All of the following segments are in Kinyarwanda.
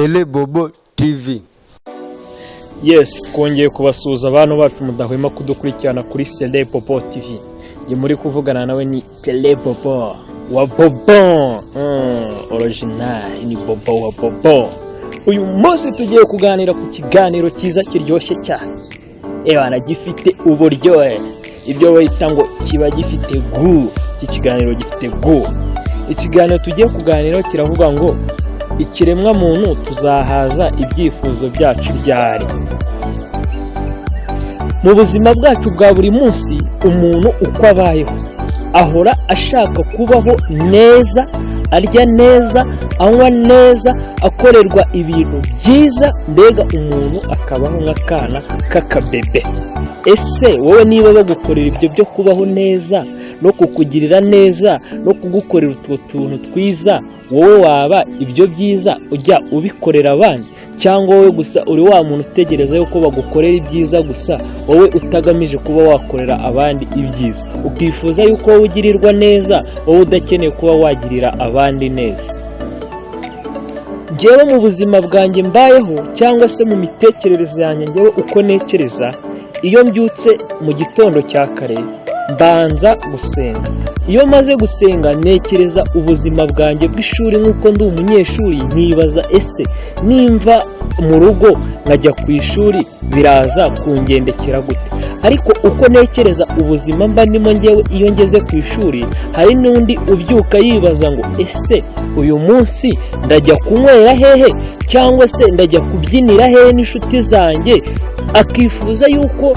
Ele Bobo TV. Yes, twongeye kubasuhuza abantu bacu mudahwema kudukurikirana kuri Ele Bobo TV. Nge muri kuvugana nawe ni Ele Bobo wa Bobo. Original ni Bobo wa Bobo. Uyu munsi tugiye kuganira ku kiganiro cyiza kiryoshye cyane. Ebana gifite uburyohe. Ibyo bayita ngo kiba gifite gu. Iki kiganiro gifite gu. Ikiganiro tugiye kuganira kiravuga ngo ikiremwa muntu tuzahaza ibyifuzo byacu ryari. Mu buzima bwacu bwa buri munsi umuntu uko abayeho ahora ashaka kubaho neza, arya neza, anywa neza, akorerwa ibintu byiza, mbega umuntu akabaho nk'akana k'akabebe. Ese wowe niba bagukorera ibyo byo kubaho neza no kukugirira neza no kugukorera utwo tuntu twiza, wowe waba ibyo byiza ujya ubikorera abandi, cyangwa wowe gusa uri wa muntu utegereza yuko bagukorera ibyiza gusa, wowe utagamije kuba wakorera abandi ibyiza, ukifuza yuko wowe ugirirwa neza, wowe udakeneye kuba wagirira abandi neza. Njyewe mu buzima bwanjye mbayeho cyangwa se mu mitekerereze yanjye, njyewe uko nekereza, iyo mbyutse mu gitondo cya kare mbanza gusenga. Iyo maze gusenga nekereza ubuzima bwanjye bw'ishuri nk'uko ndi umunyeshuri, nkibaza ese nimva mu rugo nkajya ku ishuri biraza kungendekera gute. Ariko uko nekereza ubuzima mba ndimo njyewe iyo ngeze ku ishuri, hari n'undi ubyuka yibaza ngo ese uyu munsi ndajya kunywera hehe, cyangwa se ndajya kubyinira hehe n'inshuti zanjye, akifuza yuko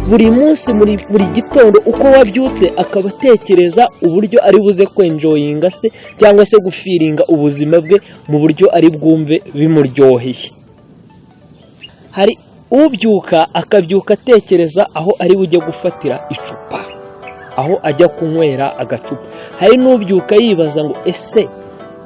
buri munsi buri gitondo uko wabyutse akaba atekereza uburyo ari buze kwenjoyinga se cyangwa se gufiringa ubuzima bwe mu buryo ari bwumve bimuryoheye. Hari ubyuka akabyuka atekereza aho ari bujye gufatira icupa, aho ajya kunywera agacupa. Hari n'ubyuka yibaza ngo ese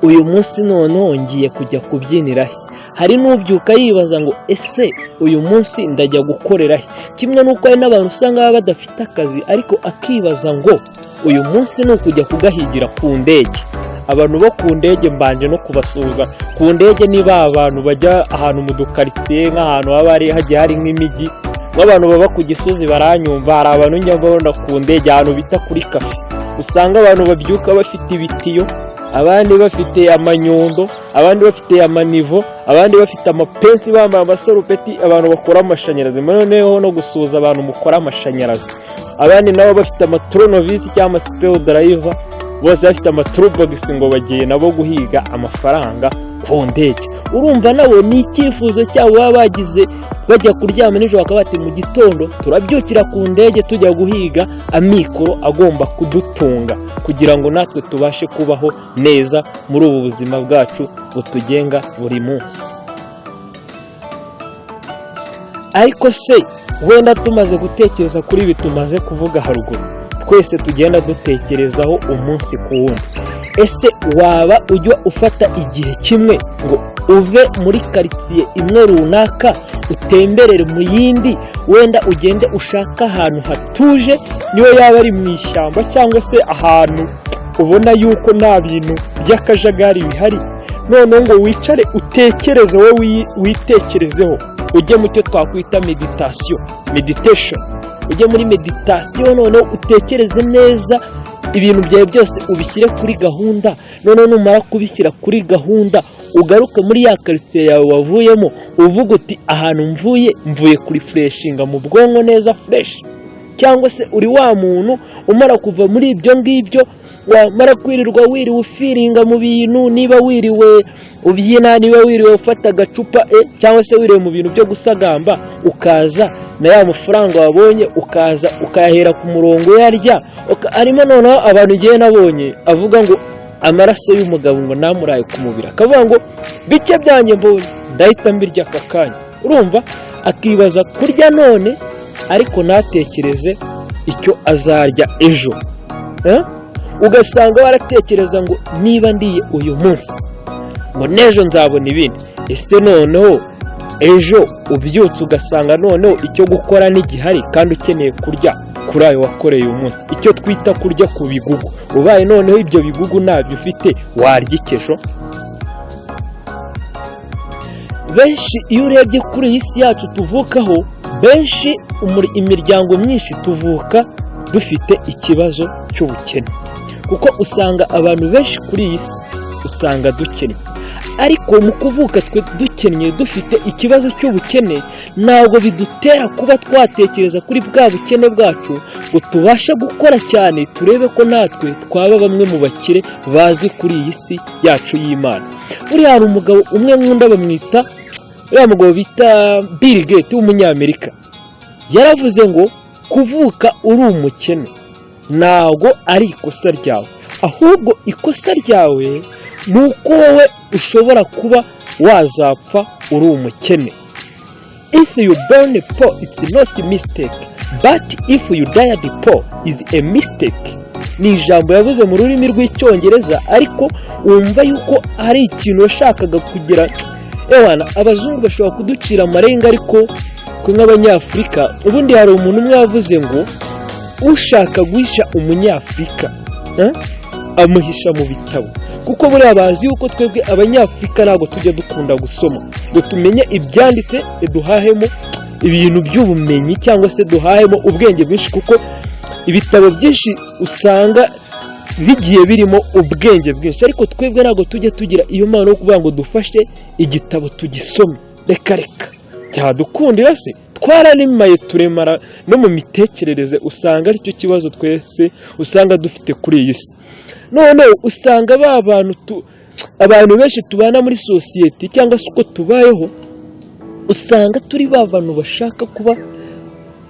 uyu munsi noneho ngiye kujya kubyinira he. Hari n'ubyuka yibaza ngo ese uyu munsi ndajya gukorera he. Kimwe n'uko hari n'abantu usanga baba badafite akazi ariko akibaza ngo uyu munsi ni ukujya kugahigira ku ndege. Abantu bo ku ndege mbanje no kubasuhuza. Ku ndege niba abantu bajya ahantu mu dukaritsiye nk'ahantu haba hagiye hari nk'imijyi, nk'abantu baba ku Gisozi baranyumva. Hari abantu njya mbona ku ndege ahantu bita kuri kafe, usanga abantu babyuka bafite ibitiyo, abandi bafite amanyundo, abandi bafite amanivo, abandi bafite amapensi, bambaye amasorupeti, abantu bakora amashanyarazi. Noneho no gusuhuza abantu mukora amashanyarazi. Abandi nabo bafite amatronovisi cyangwa spare driver, bose bafite amaturbox ngo bagiye nabo guhiga amafaranga ku ndege. Urumva nabo ni icyifuzo cyabo baba bagize, bajya kuryama nijoro bakaba bati mu gitondo turabyukira ku ndege tujya guhiga amikoro agomba kudutunga kugira ngo natwe tubashe kubaho neza muri ubu buzima bwacu butugenga buri munsi. Ariko se wenda tumaze gutekereza kuri ibi tumaze kuvuga haruguru, twese tugenda dutekerezaho umunsi ku wundi. Ese waba ujya ufata igihe kimwe ngo uve muri karitsiye imwe runaka utemberere mu yindi, wenda ugende ushaka ahantu hatuje, niyo yaba ari mu ishyamba cyangwa se ahantu ubona yuko nta bintu by'akajagari bihari, none ngo wicare utekereze, wowe witekerezeho, ujye mu cyo twakwita meditation. Ujye muri meditation noneho utekereze neza ibintu byawe byose ubishyire kuri gahunda. Noneho numara kubishyira kuri gahunda ugaruke muri ya karitsiye yawe wavuyemo, uvuga uti ahantu mvuye kuri freshinga mu bwonko neza fresh. Cyangwa se uri wa muntu umara kuva muri ibyo ngibyo, wamara kwirirwa wiriwe ufiringa mu bintu, niba wiriwe ubyina, niba wiriwe ufata agacupa cyangwa se wiriwe mu bintu byo gusagamba, ukaza na ya mafaranga wabonye ukaza ukayahera ku murongo yarya. Arimo noneho abantu ngiye nabonye avuga ngo amaraso y'umugabo ngo namuraye ku mubiri, akavuga ngo bike byanjye mbonye ndahita mbirya aka kanya. Urumva akibaza kurya none ariko natekereze icyo azarya ejo. Ugasanga waratekereza ngo niba ndiye uyu munsi ngo n'ejo nzabona ibindi. Ese noneho ejo ubyutse ugasanga noneho icyo gukora n'igihari kandi ukeneye kurya kuri ayo wakoreye uyu munsi, icyo twita kurya ku bigugu. Ubaye noneho ibyo bigugu ntabyo ufite, warya ikesho. benshi iyo urebye kuri iyi si yacu tuvukaho, benshi imiryango myinshi tuvuka dufite ikibazo cy'ubukene, kuko usanga abantu benshi kuri iyi si usanga dukennye. Ariko mu kuvuka twe dukennye dufite ikibazo cy'ubukene, ntabwo bidutera kuba twatekereza kuri bwa bukene bwacu ngo tubashe gukora cyane turebe ko natwe twaba bamwe mu bakire bazwi kuri iyi si yacu y'Imana. Buriya hari umugabo umwe nkunda bamwita, uriya mugabo bita Bill Gates w'umunyamerika, yaravuze ngo kuvuka uri umukene ntabwo ari ikosa ryawe, ahubwo ikosa ryawe ni uko wowe ushobora kuba wazapfa uri umukene. If you born poor it's not a mistake, but if you died poor is a mistake. Ni ijambo yavuze mu rurimi rw'icyongereza, ariko wumva yuko ari ikintu yashakaga kugira. Ewana, abazungu bashobora kuducira amarenga, ariko twe nk'abanyafurika, ubundi hari umuntu umwe yavuze ngo ushaka guhisha umunyafurika amuhisha mu bitabo, kuko buriya bazi yuko twebwe abanyafurika ntabwo tujya dukunda gusoma ngo tumenye ibyanditse duhahemo ibintu by'ubumenyi cyangwa se duhahemo ubwenge bwinshi, kuko ibitabo byinshi usanga bigiye birimo ubwenge bwinshi, ariko twebwe ntabwo tujya tugira iyo mpano yo kuvuga ngo dufashe igitabo tugisome. Reka cyadukundira se, twaranimaye turemara no mu mitekerereze, usanga aricyo kibazo twese usanga dufite kuri iyi si. None usanga abantu benshi tubana muri sosiyete cyangwa se uko tubayeho, usanga turi bantu bashaka kuba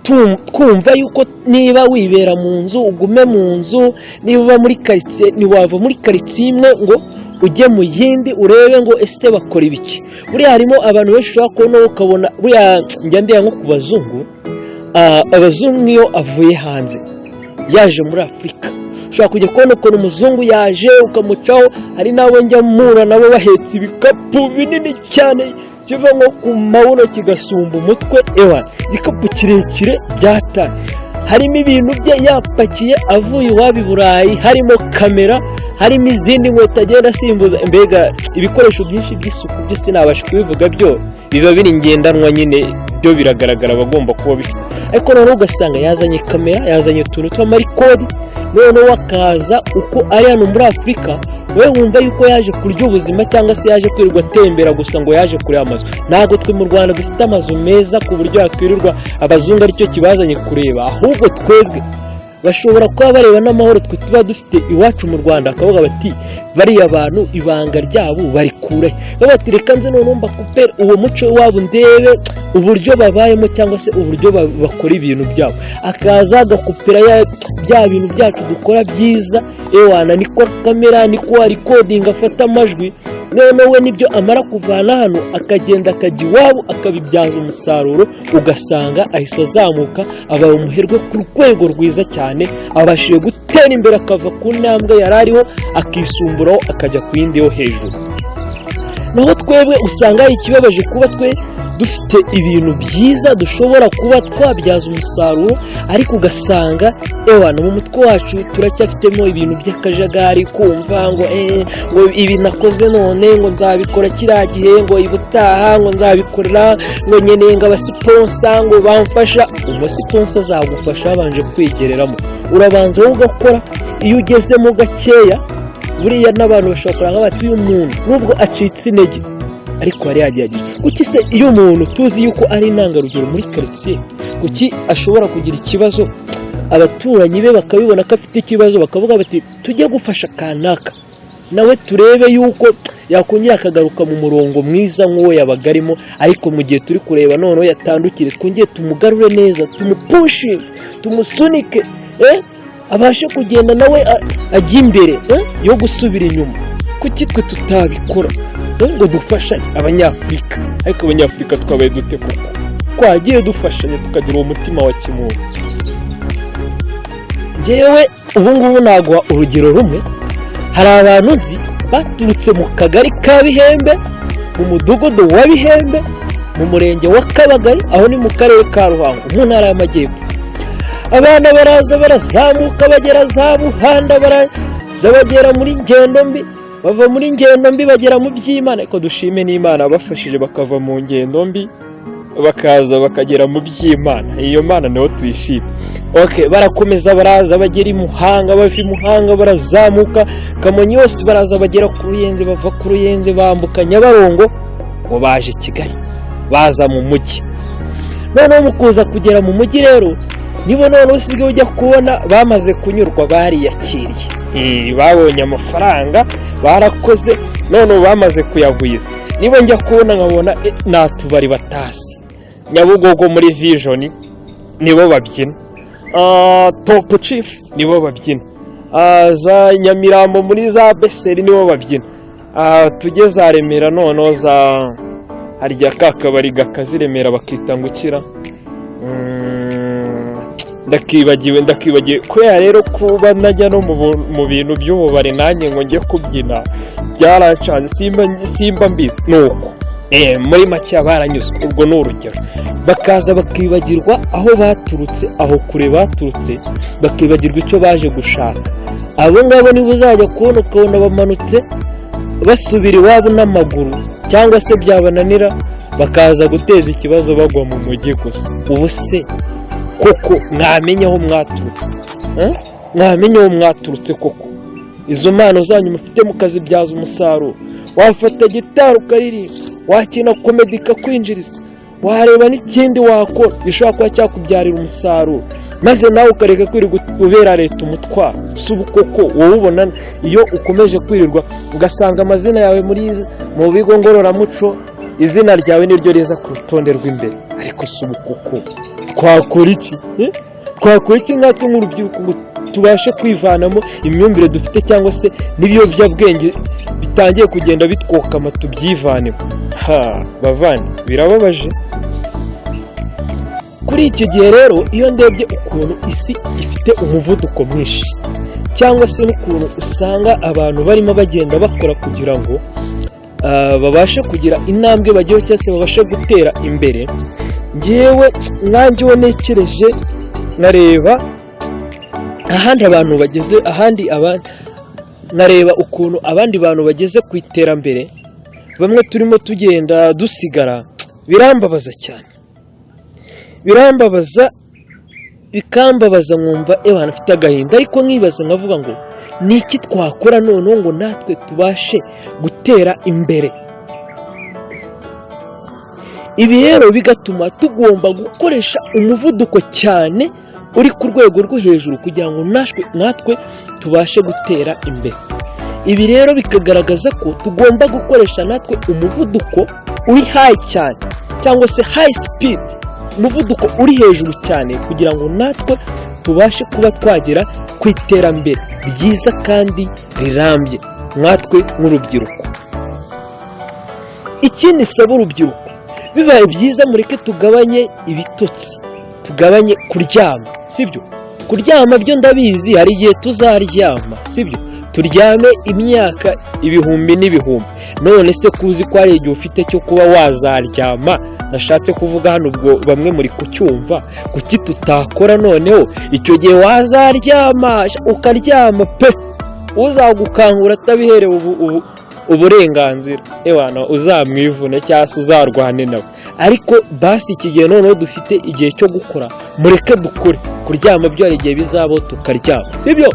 twumva yuko niba wibera mu nzu ugume mu nzu, niba uba muri karitsiye ntiwava muri karitsiye imwe ngo ujye mu yindi urebe ngo ese bakora ibiki. Buriya harimo abantu benshi ushobora kubona ukabona, buriya njya ndeba nko ku bazungu, abazungu iyo avuye hanze yaje muri Afurika, ushobora kujya kubona ukuntu umuzungu yaje ukamucaho. Hari n'abo njya mpura nabo bahetse ibikapu binini cyane kiva nko ku mabuno kigasumba umutwe, igikapu kirekire byataye, harimo ibintu bye yapakiye avuye iwabo i Burayi, harimo kamera, harimo izindi nkweto agenda asimbuza, mbega ibikoresho byinshi by'isuku byose nabasha kubivuga, byo biba biri ngendanwa nyine, byo biragaragara bagomba kuba bifite. Ariko noneho ugasanga yazanye kamera, yazanye utuntu tw'amarikodi, noneho akaza uko ari hano muri Afurika, wowe wumva yuko yaje kurya ubuzima cyangwa se yaje kwirirwa atembera gusa ngo yaje kureba amazu. Ntabwo twe mu Rwanda dufite amazu meza ku buryo yakwirirwa abazungu aricyo kibazanye kureba, ahubwo twebwe bashobora kuba bareba n'amahoro twe tuba dufite iwacu mu Rwanda, akavuga bati bariya bantu ibanga ryabo barikure, bati reka nze noneho mbakupere uwo muco wabo ndebe uburyo babayemo cyangwa se uburyo bakora ibintu byabo, akaza agakupira bya bintu byacu dukora byiza. Niko kamera, niko recording, afata amajwi, noneho we nibyo amara kuvana hano akagenda akajya iwabo akabibyaza umusaruro, ugasanga ahise azamuka aba umuherwe ku rwego rwiza cyane, abashije gutera imbere akava ku ntambwe yari ariho akisumburaho akajya ku yindi yo hejuru. Naho twebwe usanga ari ikibabaje kuba twe dufite ibintu byiza dushobora kuba twabyaza umusaruro, ariko ugasanga mu mutwe wacu turacyafitemo ibintu by'akajagari, kumva ngo ibi nakoze none ngo nzabikora kiriya gihe, ngo ibutaha ngo nzabikorera, ngo nkeneye ngo abasiponsa ngo bamfasha. Umasiponsa azagufasha babanje kwigereramo, urabanza wowe ugakora. Iyo ugezemo gakeya, buriya n'abantu bashobora kuranga bati uyu muntu nubwo acitse intege ariko yari yagerageje. Kuki se iyo umuntu tuzi yuko ari intangarugero muri karitsiye, kuki ashobora kugira ikibazo abaturanyi be bakabibona ko afite ikibazo bakavuga bati tujye gufasha kanaka, nawe turebe yuko yakongera akagaruka mu murongo mwiza nk'uwo yabaga arimo, ariko mu gihe turi kureba noneho yatandukire twongeye tumugarure neza, tumupushinge, tumusunike, abashe kugenda nawe ajya imbere yo gusubira inyuma. Kuki twe tutabikora ngo dufashanye Abanyafurika? Ariko Abanyafurika twabaye dute kuko twagiye dufashanya tukagira uwo mutima wa kimuntu. Njyewe ubu ngubu naguha urugero rumwe, hari abantu nzi baturutse mu kagari ka Bihembe, mu mudugudu wa Bihembe, mu murenge wa Kabagari, aho ni mu karere ka Ruhango mu ntara y'Amajyepfo. Abana baraza barazamuka bagera za Buhanda, baraza bagera muri Ngendo Mbi, bava muri ngendo mbi bagera mu by'Imana. Ariko dushime n'Imana bafashije bakava mu ngendo mbi bakaza bakagera mu by'Imana. Iyo Mana niho tuyishima. Barakomeza baraza bagera i Muhanga, bava i Muhanga barazamuka Kamonyi yose baraza bagera ku Ruyenzi, bava ku Ruyenzi bambuka Nyabarongo ngo baje i Kigali, baza mu mujyi. Noneho mu kuza kugera mu mujyi rero nibo noneho usigaye ujya kubona bamaze kunyurwa, bariyakiriye, babonye amafaranga barakoze, noneho bamaze kuyagwiza. Nibo njya kubona nkabona nta tubari batasi. Nyabugogo muri Vision nibo babyina, Top Chief nibo babyina, za Nyamirambo muri za Beseri nibo babyina, tujye za Remera noneho za harya kakabari gakazi Remera bakita ngukira, ndakibagiwe kubera rero kuba najya no mu bintu by'ububari nanjye ngo njye kubyina byarancanze, simba mbizi nuko muri make baranyuzwe. Urwo ni urugero. Bakaza bakibagirwa aho baturutse, aho kure baturutse, bakibagirwa icyo baje gushaka. Abo ngabo nibo uzajya kubona ukabona bamanutse basubira iwabo n'amaguru, cyangwa se byabananira bakaza guteza ikibazo bagwa mu mujyi gusa. Ubu se koko mwamenye aho mwaturutse? Mwamenye aho mwaturutse koko? Izo mpano zanyu mufite mukazibyaza umusaruro. Wafata gitari ukaririmba, wakina komedi ikakwinjiriza, wareba n'ikindi wakora gishobora kuba cyakubyarira umusaruro, maze nawe ukareka kwirirwa ubera leta umutwaro. Si ubu koko wowe ubona iyo ukomeje kwirirwa ugasanga amazina yawe mu bigo ngororamuco, izina ryawe niryo riza ku rutonde rw'imbere? Ariko si ubu koko twakora iki? Twakora iki nkatwe nk'urubyiruko ngo tubashe kwivanamo imyumvire dufite, cyangwa se n'ibiyobyabwenge bitangiye kugenda bitwokama tubyivanemo? Bavandi, birababaje. Kuri iki gihe rero iyo ndebye ukuntu isi ifite umuvuduko mwinshi, cyangwa se n'ukuntu usanga abantu barimo bagenda bakora kugira ngo babashe kugira intambwe bagiyeho, cyangwa se babashe gutera imbere, njyewe nanjye uwo nekereje nkareba ahandi abantu bageze, nkareba ukuntu abandi bantu bageze ku iterambere, bamwe turimo tugenda dusigara. Birambabaza cyane, bikambabaza nkumva abantu afite agahinda. Ariko nkibaza nkavuga ngo ni iki twakora noneho ngo natwe tubashe gutera imbere? Ibi rero bigatuma tugomba gukoresha umuvuduko cyane uri ku rwego rwo hejuru kugira ngo natwe tubashe gutera imbere. Ibi rero bikagaragaza ko tugomba gukoresha natwe umuvuduko uri high cyane, cyangwa se high speed, umuvuduko uri hejuru cyane, kugira ngo natwe tubashe kuba twagera ku iterambere ryiza kandi rirambye natwe nk'urubyiruko. Ikindi saba urubyiruko, bibaye byiza mureke tugabanye ibitotsi, tugabanye kuryama, sibyo? Kuryama byo ndabizi hari igihe tuzaryama, sibyo? Turyame imyaka ibihumbi n'ibihumbi. None se kuzi ko hari igihe ufite cyo kuba wazaryama? Nashatse kuvuga hano ubwo bamwe muri kucyumva, kuki tutakora noneho icyo gihe wazaryama ukaryama pe, uzagukangura atabiherewe uburenganzira uzamwivune cyangwa se uzarwane nawe. Ariko basi iki gihe noneho dufite igihe cyo gukora, mureke dukore. Kuryama byo hari igihe bizabaho tukaryama, sibyo?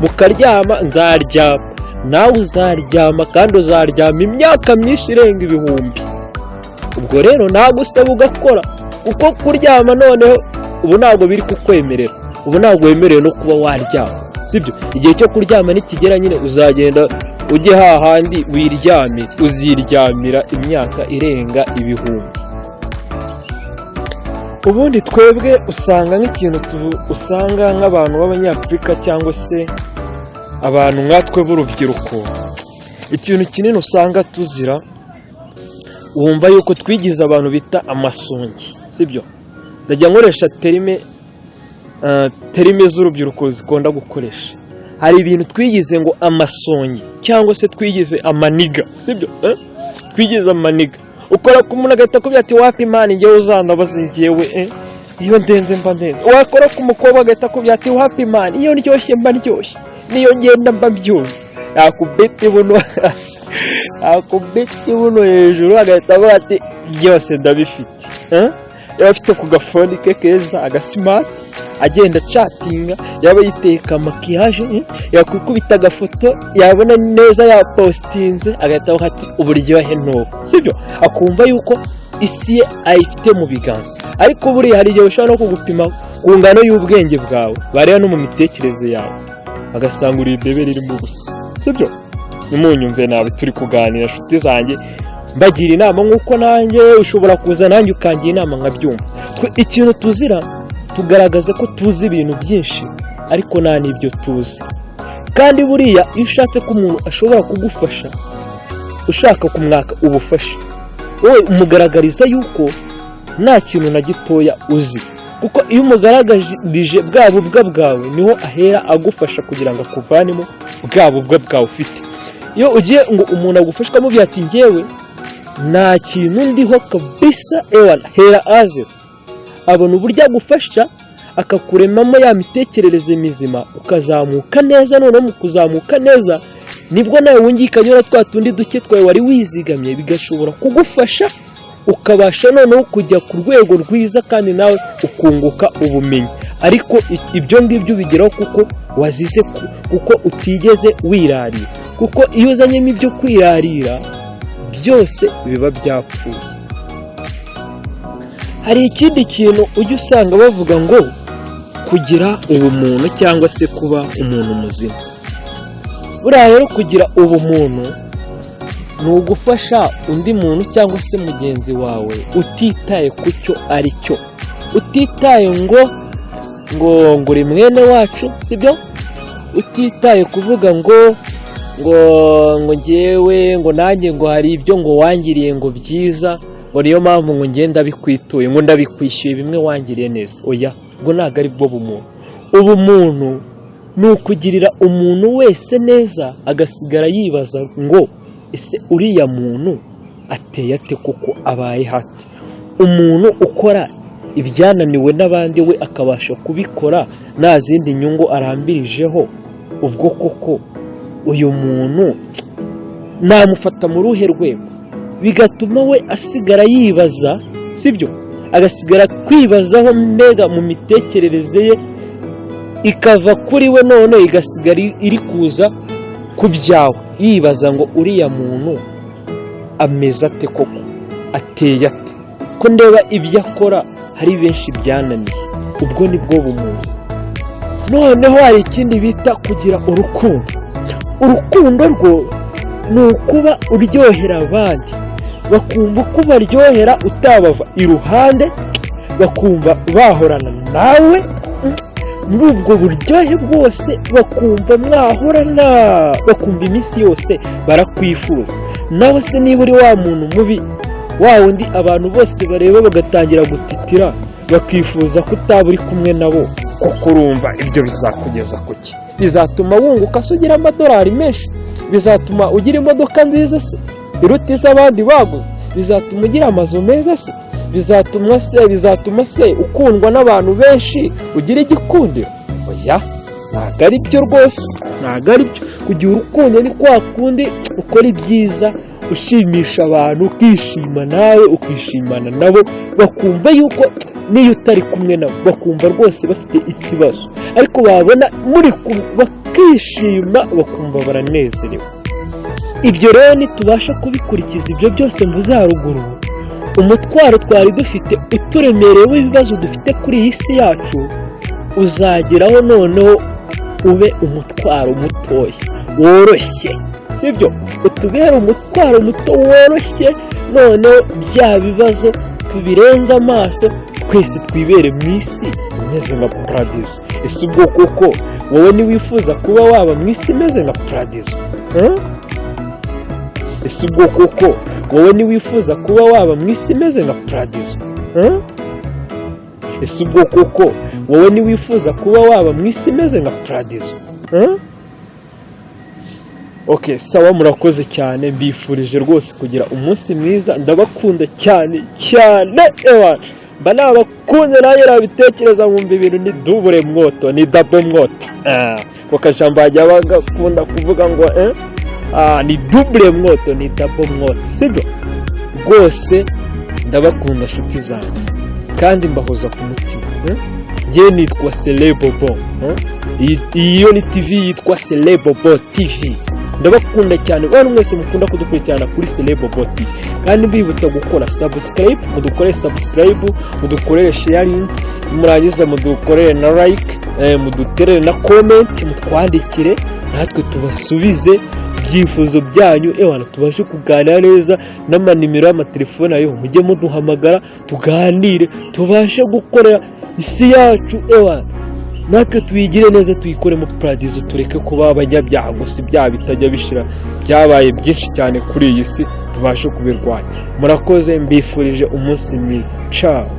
Mukaryama, nzaryama, nawe uzaryama, kandi uzaryama imyaka myinshi irenga ibihumbi. Ubwo rero nagusaba ugakora, kuko kuryama noneho ubu ntabwo biri kukwemerera, ubu ntabwo wemerewe no kuba waryama, sibyo? Igihe cyo kuryama nikigera nyine uzagenda ujye hahandi wiryame, uziryamira imyaka irenga ibihumbi. Ubundi twebwe usanga nk'ikintu usanga nk'abantu b'Abanyafurika cyangwa se abantu nkatwe b'urubyiruko, ikintu kinini usanga tuzira, wumva yuko twigize abantu bita amasongi, sibyo? Ndajya nkoresha terime z'urubyiruko zikunda gukoresha. Hari ibintu twigize ngo amasongi, cyangwa se twigize amaniga, sibyo? Twigize amaniga. Ukora ku muntu agahita akubwira ati wapi mani njyewe uzandabaza njyewe, iyo ndenze mba ndenze. Wakora ku mukobwa agahita akubwira ati wapi mani iyo ndyoshye mba ndyoshye, niyo ngenda mba mbyumva. yakubita ibuno hejuru agahita avuga ati byose ndabifite. Yaba afite ku gafoni ke keza agasimati agenda acatinga, yaba yiteka makiyaje, yakwikubita agafoto yabona neza ya postinze agahita avuga ati uburyohe n'ubu, sibyo? Akumva yuko isi ye ayifite mu biganza. Ariko buriya hari igihe ushobora no kugupima ku ngano y'ubwenge bwawe, bareba no mu mitekerereze yawe bagasanga uri ibebe ririmo ubusa, sibyo? Nimunyumve nawe turi kuganira nshuti zanjye, mbagira inama nk'uko nanjye ushobora kuza nanjye ukangira inama nkabyumva. Ikintu tuzira tugaragaza ko tuzi ibintu byinshi ariko nta n'ibyo tuzi. Kandi buriya iyo ushatse ko umuntu ashobora kugufasha, ushaka kumwaka ubufasha, wowe umugaragariza yuko nta kintu na gitoya uzi, kuko iyo umugaragarije bwa bubwa bwawe niho ahera agufasha kugira ngo akuvanemo bwa bubwa bwawe ufite. Iyo ugiye ngo umuntu agufashe ukamubwira ati njyewe nta kintu ndiho kabisa, ewana hera aze abona uburyo agufasha akakuremamo ya mitekerereze mizima, ukazamuka neza. Noneho mu kuzamuka neza nibwo nawe wungikanyura twa tundi duke twawe wari wizigamye, bigashobora kugufasha ukabasha noneho kujya ku rwego rwiza kandi nawe ukunguka ubumenyi. Ariko ibyo ngibyo ubigeraho kuko wazize, kuko utigeze wirarira. Kuko iyo uzanyemo ibyo kwirarira byose biba byapfuye. Hari ikindi kintu ujya usanga bavuga ngo kugira ubumuntu cyangwa se kuba umuntu muzima. Buriya rero kugira ubumuntu ni ugufasha undi muntu cyangwa se mugenzi wawe utitaye ku cyo ari cyo, utitaye ngo uri mwene wacu, sibyo? Utitaye kuvuga ngo ngewe ngo nanjye ngo hari ibyo ngo wangiriye ngo byiza, ngo niyo mpamvu ngo ngenda bikwituye, ngo ndabikwishyuye bimwe wangiriye neza. Oya, ngo ntabwo ari bwo bumuntu. Ubumuntu ni ukugirira umuntu wese neza agasigara yibaza ngo ese uriya muntu ateye ate, kuko abaye hati. Umuntu ukora ibyananiwe n'abandi we akabasha kubikora nta zindi nyungu arambirijeho, ubwo koko uyu muntu namufata mu ruhe rwego? Bigatuma we asigara yibaza, sibyo? Agasigara kwibazaho mbega mu mitekerereze ye, ikava kuri we none igasigara iri kuza ku byawe, yibaza ngo uriya muntu ameze ate koko, ateye ate, ko ndeba ibyo akora hari benshi byananiye. Ubwo ni bwo bumuntu. Noneho hari ikindi bita kugira urukundo. Urukundo rwo ni ukuba uryohera abandi, bakumva uko ubaryohera utabava iruhande, bakumva bahorana nawe muri ubwo buryohe bwose, bakumva mwahorana, bakumva iminsi yose barakwifuza. Nawe se niba uri wa muntu mubi, wa wundi abantu bose bareba bagatangira gutitira, bakifuza ko utaba uri kumwe nabo, kuko urumva ibyo bizakugeza kuki? Bizatuma wunguka se ugira amadolari menshi? Bizatuma ugira imodoka nziza se iruta iz'abandi baguze? Bizatuma ugira amazu meza se? Bizatuma se ukundwa n'abantu benshi, ugira igikundiro? Oya, ntabwo ari byo rwose, ntabwo ari byo. Kugira urukundo ni kwa kundi ukora ibyiza, ushimisha abantu, ukishima nawe ukishimana nabo, bakumva yuko niyo utari kumwe nabo bakumva rwose bafite ikibazo, ariko babona muri bakishima, bakumva baranezerewe. Ibyo rero nitubasha kubikurikiza ibyo byose mvuze haruguru, umutwaro twari dufite uturemerewe ibibazo dufite kuri iyi si yacu uzageraho noneho ube umutwaro mutoya woroshye, sibyo? Utubere umutwaro muto woroshye, noneho bya bibazo tubirenza amaso, twese twibere mu isi imeze nka paradizo. Ese ubwo koko wowe niwifuza kuba waba mu isi imeze nka paradizo? Ese ubwo koko wowe niwifuza kuba waba mu isi imeze nka paradizo? Ese ubwo koko wowe niwifuza kuba waba mu isi imeze nka paradizo? Okay, sawa, murakoze cyane, mbifurije rwose kugira umunsi mwiza, ndabakunda cyane cyane, mba nabakunze nanjye nabitekereza nkumva ibintu ni dubure mwoto ni dabo mwoto ko kajambo hajya bagakunda kuvuga ngo ni dubure mwoto ni dabo mwoto sibyo rwose ndabakunda nshuti zanjye kandi mbahoza ku mutima njye nitwa Celebobo iyo ni TV yitwa Celebobo TV ndabakunda cyane abantu mwese mukunda kudukurikirana kuri Celebobo TV kandi mbibutsa gukora subscribe mudukorere subscribe mudukorere sharing murangiza mudukorere na like muduterere na comment mutwandikire natwe tubasubize ibyifuzo byanyu ewana tubashe kuganira neza n'amanimero y'amatelefone ayo mujye muduhamagara tuganire tubashe gukorera isi yacu ewana natwe tuyigire neza tuyikoremo paradizo tureke kuba abanyabyaha gusa ibyaha bitajya bishira byabaye byinshi cyane kuri iyi si tubashe kubirwanya murakoze mbifurije umunsi mwiza ciao